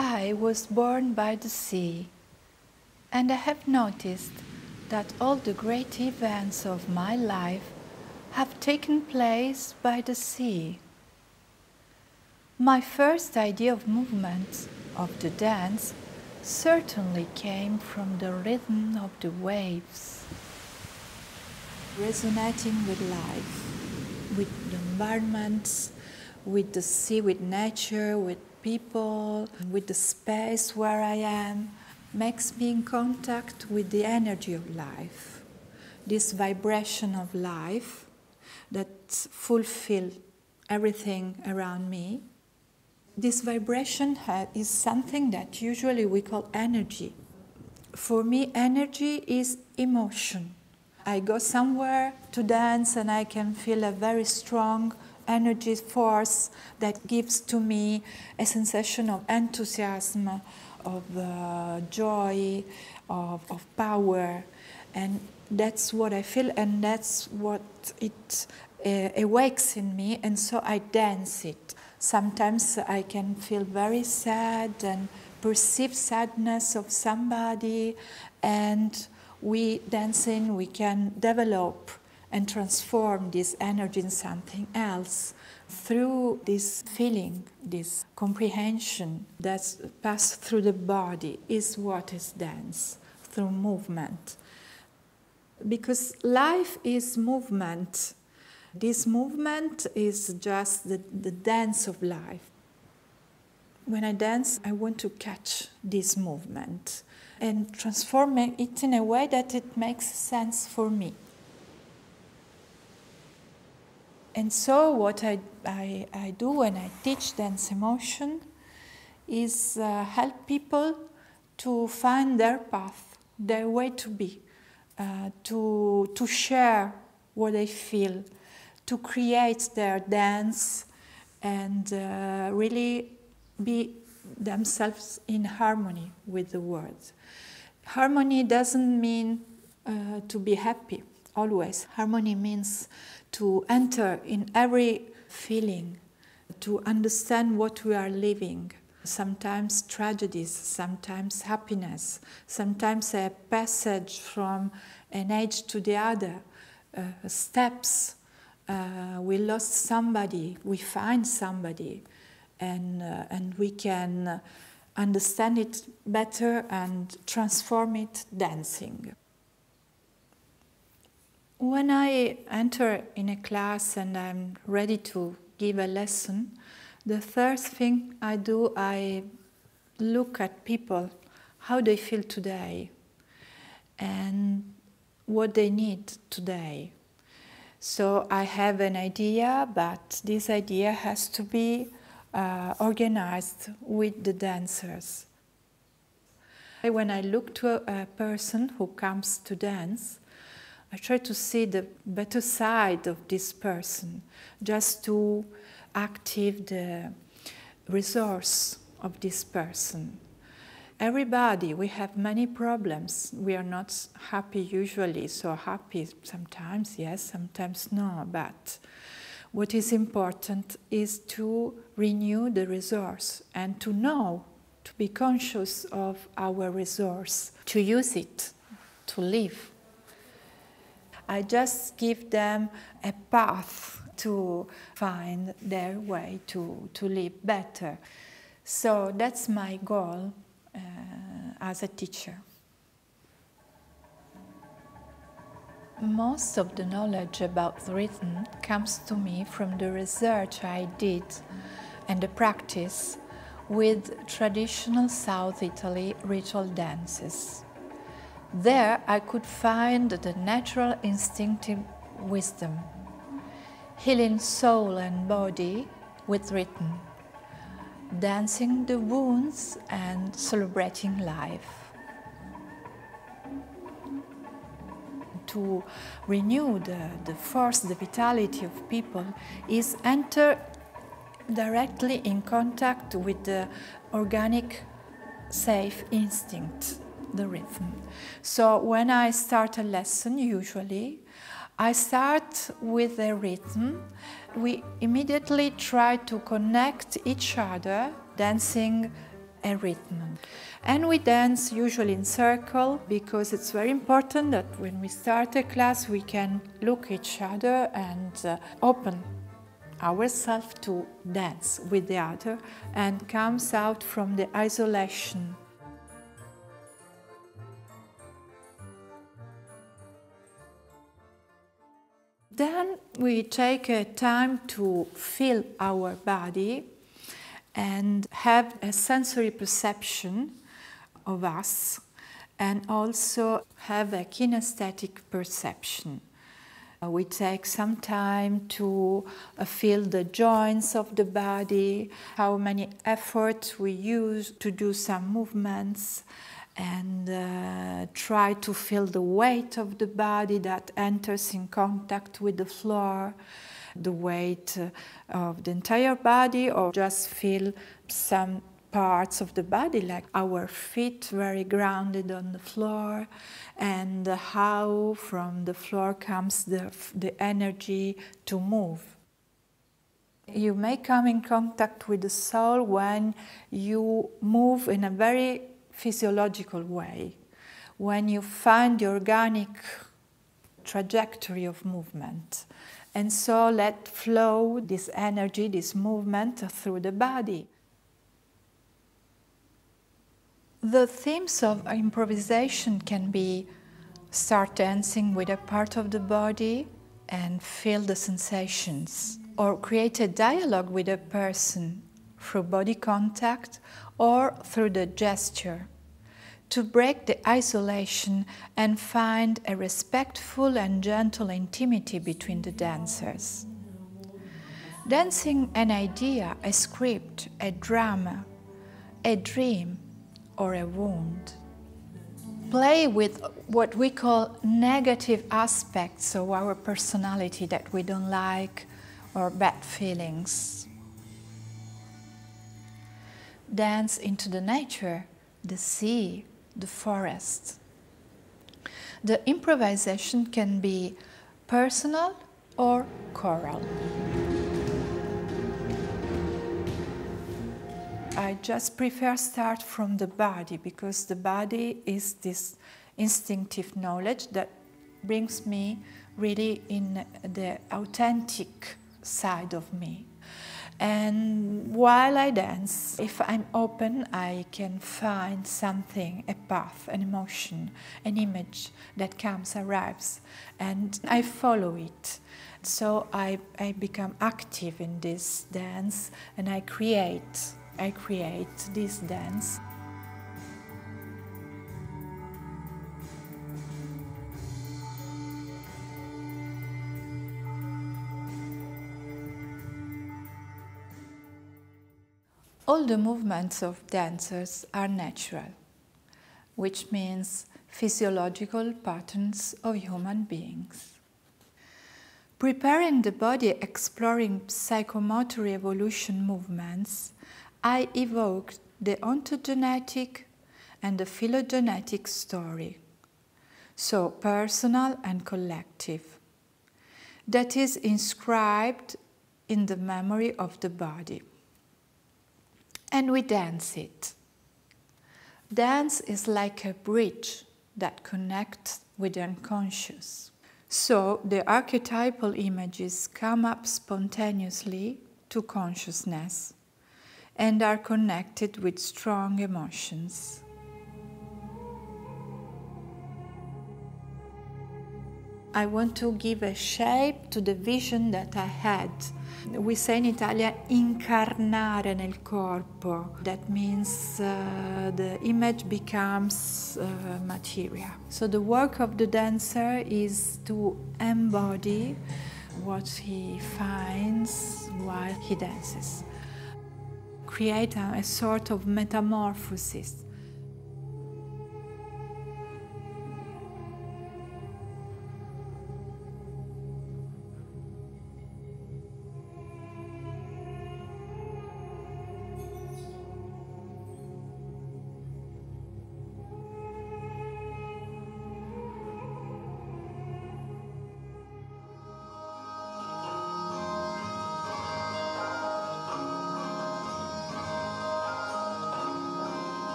I was born by the sea, and I have noticed that all the great events of my life have taken place by the sea. My first idea of movement, of the dance, certainly came from the rhythm of the waves, resonating with life, with the environment, with the sea, with nature, with people, with the space where I am, makes me in contact with the energy of life, this vibration of life that fulfills everything around me. This vibration is something that usually we call energy. For me, energy is emotion. I go somewhere to dance and I can feel a very strong energy force that gives to me a sensation of enthusiasm, of joy, of power. And that's what I feel, and that's what it awakes in me, and so I dance it. Sometimes I can feel very sad and perceive sadness of somebody, and we dancing, we can develop and transform this energy in something else through this feeling, this comprehension that's passed through the body is what is dance, through movement. Because life is movement. This movement is just the dance of life. When I dance, I want to catch this movement and transform it in a way that it makes sense for me. And so what I do when I teach dance emotion is help people to find their path, their way to be, to share what they feel, to create their dance and really be themselves in harmony with the world. Harmony doesn't mean to be happy always. Harmony means to enter in every feeling, to understand what we are living. Sometimes tragedies, sometimes happiness, sometimes a passage from an age to the other, steps. We lost somebody, we find somebody, and we can understand it better and transform it dancing. When I enter in a class and I'm ready to give a lesson, the first thing I do, I look at people, how they feel today, and what they need today. So I have an idea, but this idea has to be organized with the dancers. When I look to a person who comes to dance, I try to see the better side of this person, just to activate the resource of this person. Everybody, we have many problems. We are not happy usually, so happy sometimes, yes, sometimes no. But what is important is to renew the resource and to know, to be conscious of our resource, to use it, to live. I just give them a path to find their way to live better. So that's my goal as a teacher. Most of the knowledge about rhythm comes to me from the research I did and the practice with traditional South Italy ritual dances. There I could find the natural instinctive wisdom, healing soul and body with rhythm, dancing the wounds and celebrating life. To renew the force, the vitality of people is enter directly in contact with the organic, safe instinct, the rhythm. So when I start a lesson, usually, I start with a rhythm. We immediately try to connect each other, dancing a rhythm. And we dance usually in circle because it's very important that when we start a class we can look each other and open ourselves to dance with the other and comes out from the isolation. Then we take a time to feel our body and have a sensory perception of us and also have a kinesthetic perception. We take some time to feel the joints of the body, how many efforts we use to do some movements, and try to feel the weight of the body that enters in contact with the floor, the weight of the entire body, or just feel some parts of the body, like our feet very grounded on the floor, and how from the floor comes the energy to move. You may come in contact with the soul when you move in a very physiological way, when you find the organic trajectory of movement. And so let flow this energy, this movement through the body. The themes of improvisation can be start dancing with a part of the body and feel the sensations, or create a dialogue with a person through body contact or through the gesture, to break the isolation and find a respectful and gentle intimacy between the dancers. Dancing an idea, a script, a drama, a dream, or a wound. Play with what we call negative aspects of our personality that we don't like, or bad feelings. Dance into the nature, the sea, the forest. The improvisation can be personal or choral. I just prefer start from the body because the body is this instinctive knowledge that brings me really in the authentic side of me. And while I dance, if I'm open, I can find something, a path, an emotion, an image that comes, arrives, and I follow it. So I become active in this dance and I create this dance. All the movements of dancers are natural, which means physiological patterns of human beings. Preparing the body, exploring psychomotor evolution movements, I evoked the ontogenetic and the phylogenetic story, so personal and collective, that is inscribed in the memory of the body. And we dance it. Dance is like a bridge that connects with the unconscious. So the archetypal images come up spontaneously to consciousness and are connected with strong emotions. I want to give a shape to the vision that I had. We say in Italian, incarnare nel corpo. That means the image becomes material. So the work of the dancer is to embody what he finds while he dances. Create a sort of metamorphosis.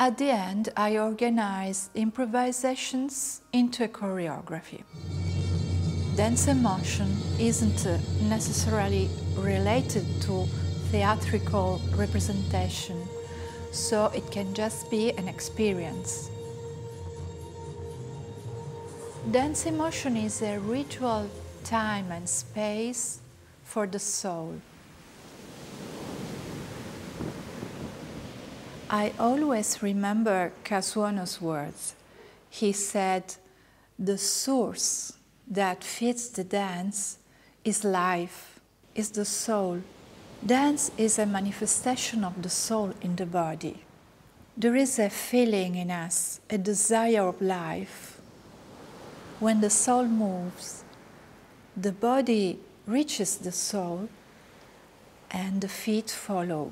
At the end, I organize improvisations into a choreography. Dance emotion isn't necessarily related to theatrical representation, so it can just be an experience. Dance emotion is a ritual time and space for the soul. I always remember Casuono's words. He said, "The source that feeds the dance is life, is the soul. Dance is a manifestation of the soul in the body. There is a feeling in us, a desire of life. When the soul moves, the body reaches the soul and the feet follow."